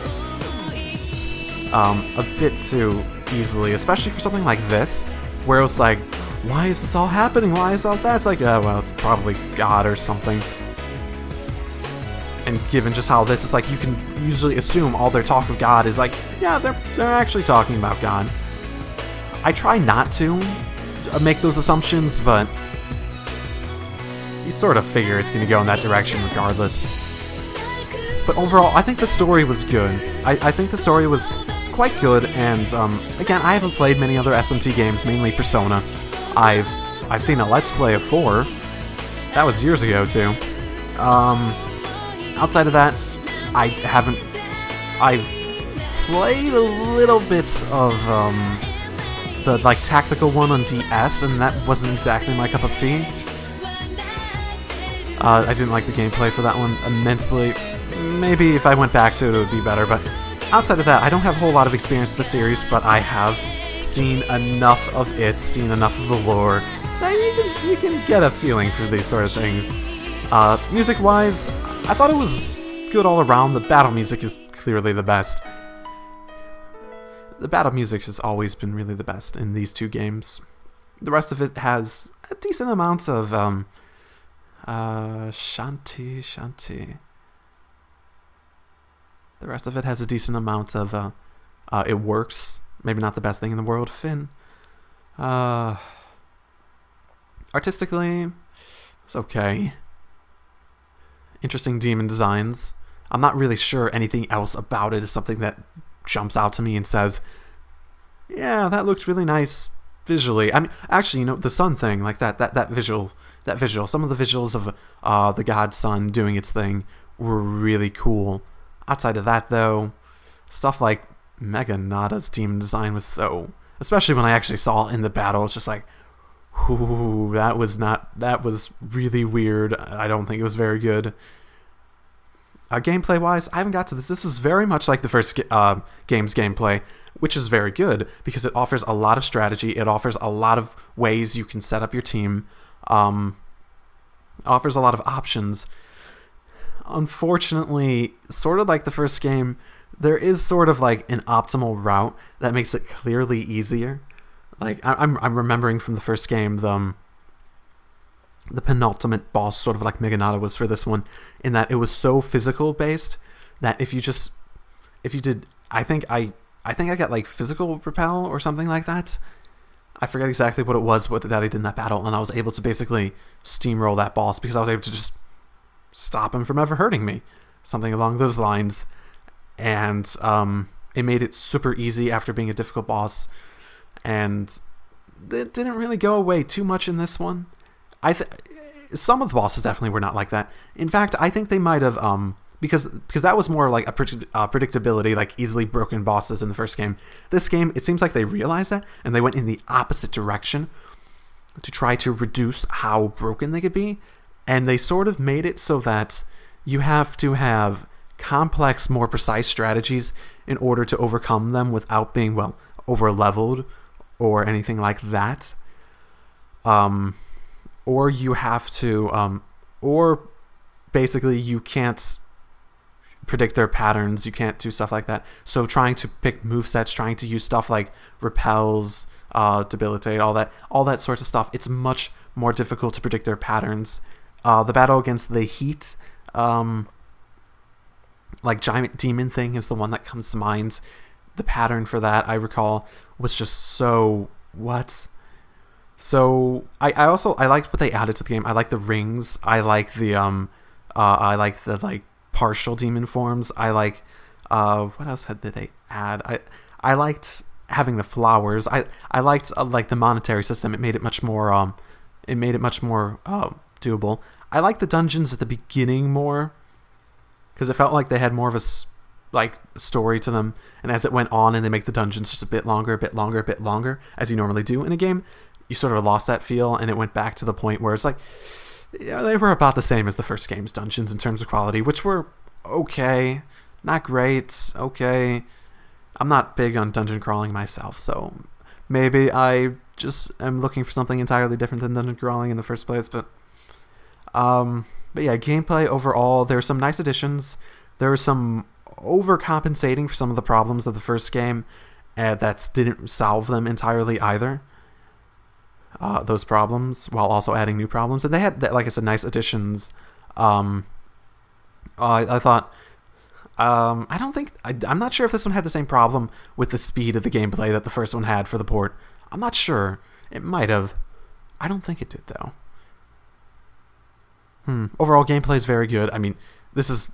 a bit too easily, especially for something like this, where it was like, why is this all happening? Why is all that? It's like, well, it's probably God or something. And given just how this is like, you can usually assume all their talk of God is like, yeah, they're actually talking about God. I try not to make those assumptions, but you sort of figure it's going to go in that direction regardless. But overall, I think the story was good. I think the story was quite good, and again, I haven't played many other SMT games, mainly Persona. I've seen a Let's Play of 4. That was years ago, too. Outside of that, I've played a little bit of the like tactical one on DS, and that wasn't exactly my cup of tea. I didn't like the gameplay for that one immensely. Maybe if I went back to it, it would be better, but outside of that, I don't have a whole lot of experience with the series, but I have seen enough of it, seen enough of the lore, that you can get a feeling for these sort of things. Music-wise, I thought it was good all around. The battle music is clearly the best. The battle music has always been really the best in these two games. The rest of it has a decent amount of, Shanti. The rest of it has a decent amount of, it works. Maybe not the best thing in the world. Finn. Artistically, it's okay. Interesting demon designs. I'm not really sure anything else about it is something that jumps out to me and says, yeah, that looked really nice visually. I mean, actually, the sun thing, like that visual, some of the visuals of the god sun doing its thing were really cool. Outside of that, though, stuff like Mega Nada's team design was so, especially when I actually saw it in the battle, it's just like, ooh, that was really weird. I don't think it was very good. Gameplay wise, I haven't got to this. This is very much like the first game's gameplay, which is very good because it offers a lot of strategy. It offers a lot of ways you can set up your team. It offers a lot of options. Unfortunately, sort of like the first game, there is sort of like an optimal route that makes it clearly easier. Like I'm remembering from the first game, the penultimate boss, sort of like Mega Nada was for this one, in that it was so physical based that if you did, I think I got like physical repel or something like that. I forget exactly what it was that I did in that battle, and I was able to basically steamroll that boss because I was able to just stop him from ever hurting me, something along those lines. And it made it super easy after being a difficult boss, and it didn't really go away too much in this one. Some of the bosses definitely were not like that. In fact, I think they might have because that was more like a predictability, like easily broken bosses in the first game. This game, it seems like they realized that, and they went in the opposite direction to try to reduce how broken they could be, and they sort of made it so that you have to have complex, more precise strategies in order to overcome them without being, well, over-leveled or anything like that. Or you have to, or basically you can't predict their patterns, you can't do stuff like that. So trying to pick movesets, trying to use stuff like repels, debilitate, all that sorts of stuff, it's much more difficult to predict their patterns. The battle against the heat, like giant demon thing is the one that comes to mind. The pattern for that, I recall, was just so what? So I liked what they added to the game. I like the rings. I like the like partial demon forms. I like what else did they add? I liked having the flowers. I liked like the monetary system. It made it much more doable. I liked the dungeons at the beginning more because it felt like they had more of a story to them, and as it went on and they make the dungeons just a bit longer, as you normally do in a game, you sort of lost that feel, and it went back to the point where it's like, yeah, they were about the same as the first game's dungeons in terms of quality, which were okay, not great, okay. I'm not big on dungeon crawling myself, so maybe I just am looking for something entirely different than dungeon crawling in the first place, but yeah, gameplay overall, there are some nice additions. There was some overcompensating for some of the problems of the first game that didn't solve them entirely either. Those problems, while also adding new problems. And they had, like I said, nice additions. I thought, I'm not sure if this one had the same problem with the speed of the gameplay that the first one had for the port. I'm not sure. It might have. I don't think it did, though. Overall, gameplay is very good. I mean, this is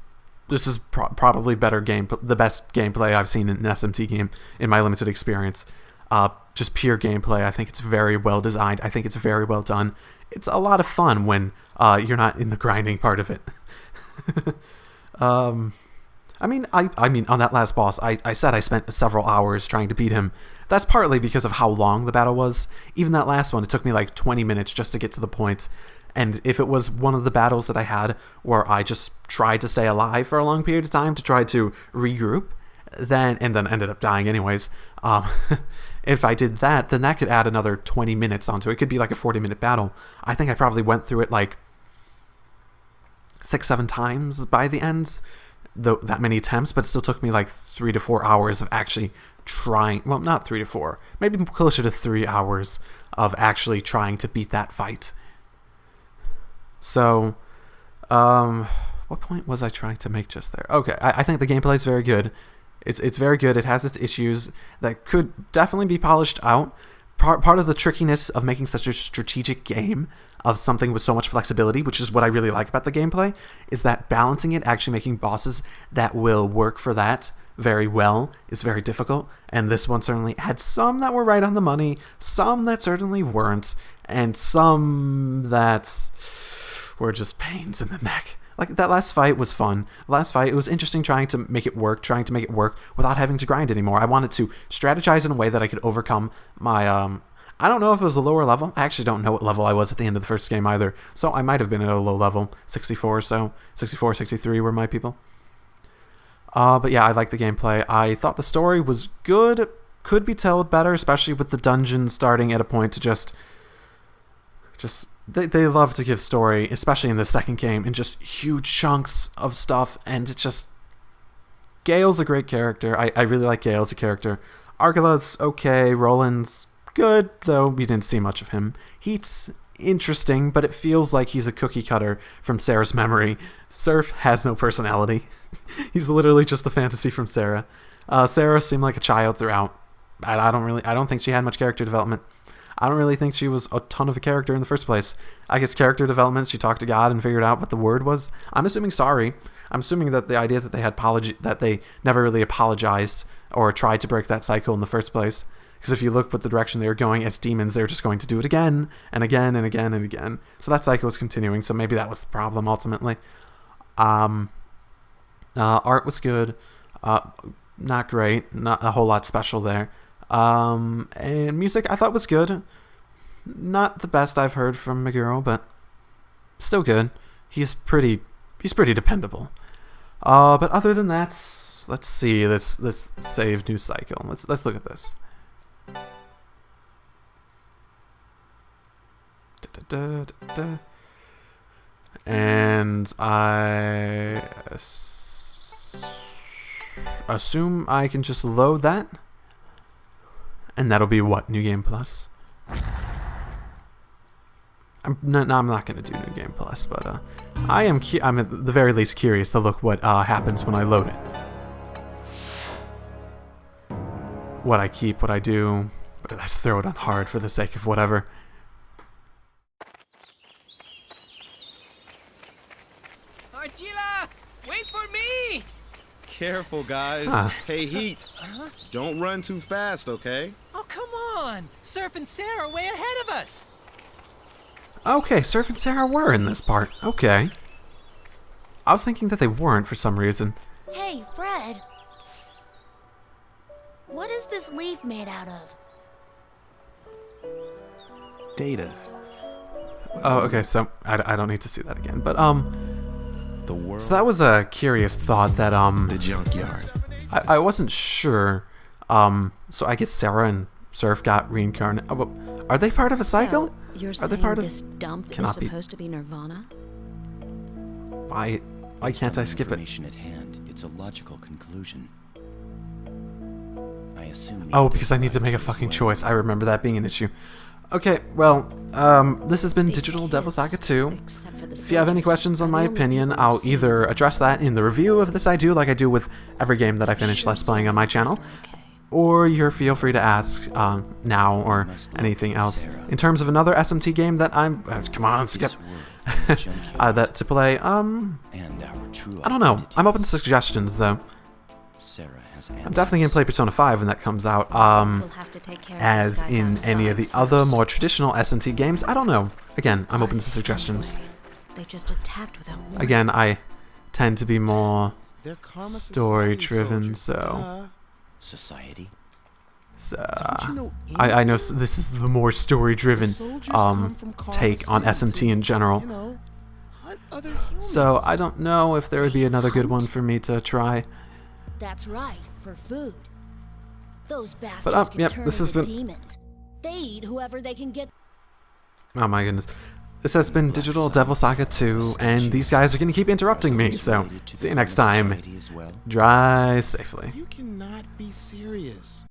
probably the best gameplay I've seen in an SMT game in my limited experience. Just pure gameplay. I think it's very well designed. I think it's very well done. It's a lot of fun when you're not in the grinding part of it. I mean, on that last boss, I said I spent several hours trying to beat him. That's partly because of how long the battle was. Even that last one, it took me like 20 minutes just to get to the point. And if it was one of the battles that I had where I just tried to stay alive for a long period of time to try to regroup, then ended up dying anyways, if I did that, then that could add another 20 minutes onto it. It could be like a 40-minute battle. I think I probably went through it like 6-7 times by the end, though that many attempts, but it still took me like 3 to 4 hours of actually trying, well, not 3 to 4, maybe closer to 3 hours of actually trying to beat that fight. So, what point was I trying to make just there? Okay, I think the gameplay is very good. It's very good. It has its issues that could definitely be polished out. part of the trickiness of making such a strategic game of something with so much flexibility, which is what I really like about the gameplay, is that balancing it, actually making bosses that will work for that very well is very difficult. And this one certainly had some that were right on the money, some that certainly weren't, and some that were just pains in the neck. Like, that last fight was fun. Last fight, it was interesting trying to make it work without having to grind anymore. I wanted to strategize in a way that I could overcome my, I don't know if it was a lower level. I actually don't know what level I was at the end of the first game either. So I might have been at a low level, 64 or so. 64, 63 were my people. But yeah, I liked the gameplay. I thought the story was good. Could be told better, especially with the dungeon starting at a point to just they love to give story, especially in the second game, in just huge chunks of stuff, and it's just... Gale's a great character. I really like Gale as a character. Argala's okay. Roland's good, though we didn't see much of him. Heat's interesting, but it feels like he's a cookie cutter from Sarah's memory. Surf has no personality. He's literally just the fantasy from Sarah. Sarah seemed like a child throughout. I don't think she had much character development. I don't really think she was a ton of a character in the first place. I guess character development, she talked to God and figured out what the word was. I'm assuming sorry. I'm assuming that the idea that they never really apologized or tried to break that cycle in the first place. Because if you look what the direction they were going as demons, they were just going to do it again and again and again and again. So that cycle was continuing. So maybe that was the problem ultimately. Art was good. Not great. Not a whole lot special there. And music I thought was good. Not the best I've heard from Meguro, but still good. He's pretty dependable. But other than that, let's see this save new cycle. Let's look at this. And I assume I can just load that. And that'll be what? New Game Plus? I'm not going to do New Game Plus, but I'm at the very least curious to look what happens when I load it. What I keep, what I do. But let's throw it on hard for the sake of whatever.
Argila! Wait for me!
Careful, guys. Hey, Heat. Don't run too fast, okay?
Oh, come on! Surf and Sarah are way ahead of us!
Okay, Surf and Sarah were in this part. Okay. I was thinking that they weren't for some reason.
Hey, Fred. What is this leaf made out of?
Data.
Oh, okay, so I don't need to see that again. But,
The world.
so that was a curious thought that,
The junkyard.
I wasn't sure. So I guess Sarah and Surf got reincarnated. Are they part of a cycle?
So, you're
Are
saying
they part of...
this dump is
Cannot be.
supposed to be Nirvana?
Why can't I skip it?
Information at hand. It's a logical conclusion. I assume.
Oh, because I need to make a fucking choice. I remember that being an issue. Okay, well, this has been Digital Devil Saga 2. If you have any questions on my opinion, I'll either address that in the review of this I do, like I do with every game that I finish Let's Playing on my channel, or you feel free to ask now or anything else. In terms of another SMT game that I'm... come on, skip. that to play, I don't know. I'm open to suggestions, though. I'm definitely going to play Persona 5 when that comes out. As in any of the other more traditional SMT games, I don't know. Again, I'm open to suggestions.
They just attacked without warning.
Again, I tend to be more
They're karma
story-driven,
society,
Society.
so
Don't you know
I know this is the more story-driven take on SMT in general.
You know, hunt other humans.
So I don't know if there would be another good one for me to try.
That's right, for food. Those bastards
But,
can
yep,
turn
this has
into
been-
demons. They eat whoever they can get.
Oh my goodness. This has been Digital Devil Saga 2, and these guys are going to keep interrupting me, so see you next time. Drive safely.
You cannot be serious.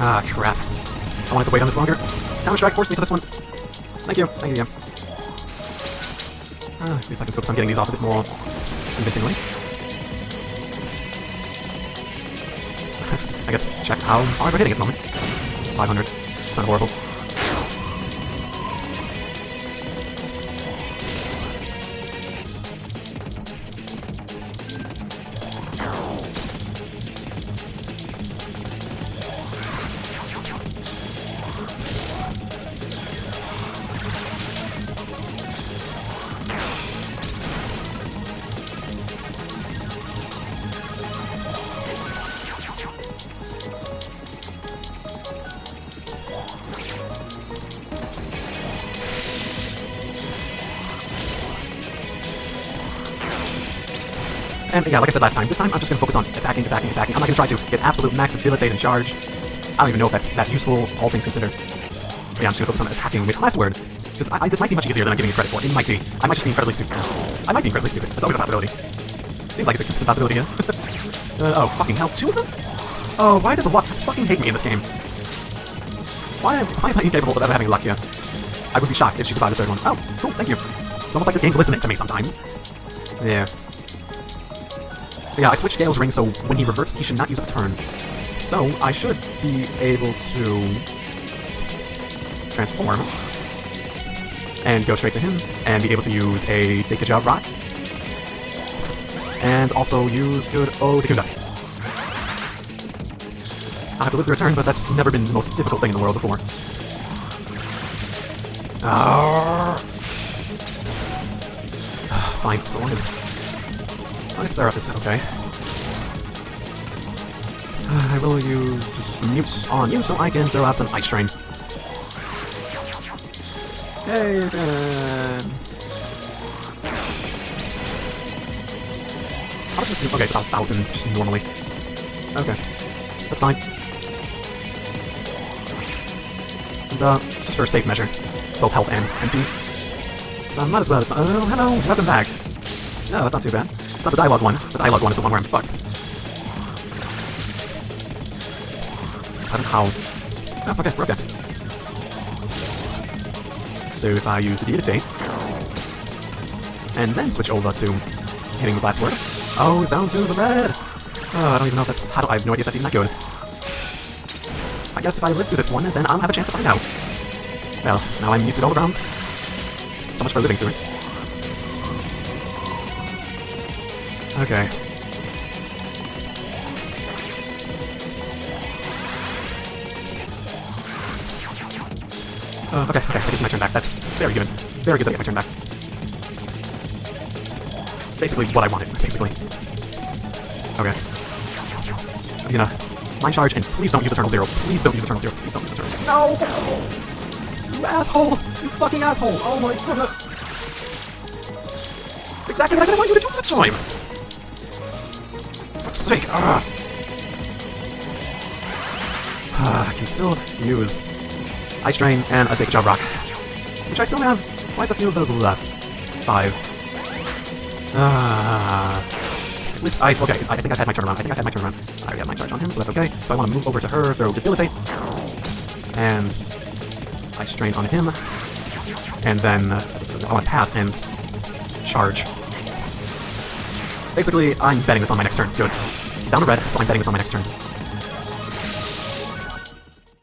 Ah, crap. I wanted to wait on this longer. Counter-Strike forced me to this one. Thank you. Thank you, yeah. At least I can focus on getting these off a bit more convincingly. So, I guess check how hard we're hitting at the moment. 500. It's not horrible. And yeah, like I said last time, this time I'm just going to focus on attacking. I'm not going to try to get absolute max debilitate and charge. I don't even know if that's that useful, all things considered. But yeah, I'm just going to focus on attacking with last word. Because this might be much easier than I'm giving it credit for. It might be. I might just be incredibly stupid. I might be incredibly stupid. That's always a possibility. Seems like it's a consistent possibility, yeah. Oh, fucking hell. 2 of them? Oh, why does luck fucking hate me in this game? Why am I incapable of ever having luck here? I would be shocked if she survived the 3rd one. Oh, cool, thank you. It's almost like this game's listening to me sometimes. Yeah. But yeah, I switched Gale's ring, so when he reverts, he should not use up a turn. So, I should be able to transform and go straight to him, and be able to use a Good Job Rock, and also use good Tekunda. I'll have to live through a turn, but that's never been the most difficult thing in the world before. Fine, so long as Seraph is okay. I will use just mutes on you so I can throw out some Ice Strain. Hey, it's gonna... I'll just do... Okay, it's about 1,000, just normally. Okay, that's fine. And, just for a safe measure, both health and MP. Might as well, oh, hello, welcome back. No, that's not too bad. It's not the dialogue one. The dialogue one is the one where I'm fucked. I don't know how... Oh, okay, we're okay. So if I use the Debilitate, and then switch over to hitting with last word. Oh, it's down to the red! Oh, I don't even know if that's... I have no idea if that's even that good. I guess if I live through this one, then I'll have a chance to find out. Well, now I'm muted all around. So much for living through it. Okay. Okay, I get my turn back. That's very good. It's very good that I get my turn back. Basically what I wanted, basically. Okay. I'm gonna Mind Charge, and please don't use Eternal Zero. Please don't use Eternal Zero. Please don't use Eternal Zero. No! You asshole! You fucking asshole! Oh my goodness! It's exactly what I didn't want you to do at the time! For fuck's sake! I can still use Ice Drain and a Good Job Rock, which I still have quite a few of those left. 5. At least okay, I think I've had my turnaround. I already have my charge on him, so that's okay. So I want to move over to her, throw Debilitate, and Ice Strain on him, and then I want to pass and charge. Basically, I'm betting this on my next turn. Good. He's down to red, so I'm betting this on my next turn.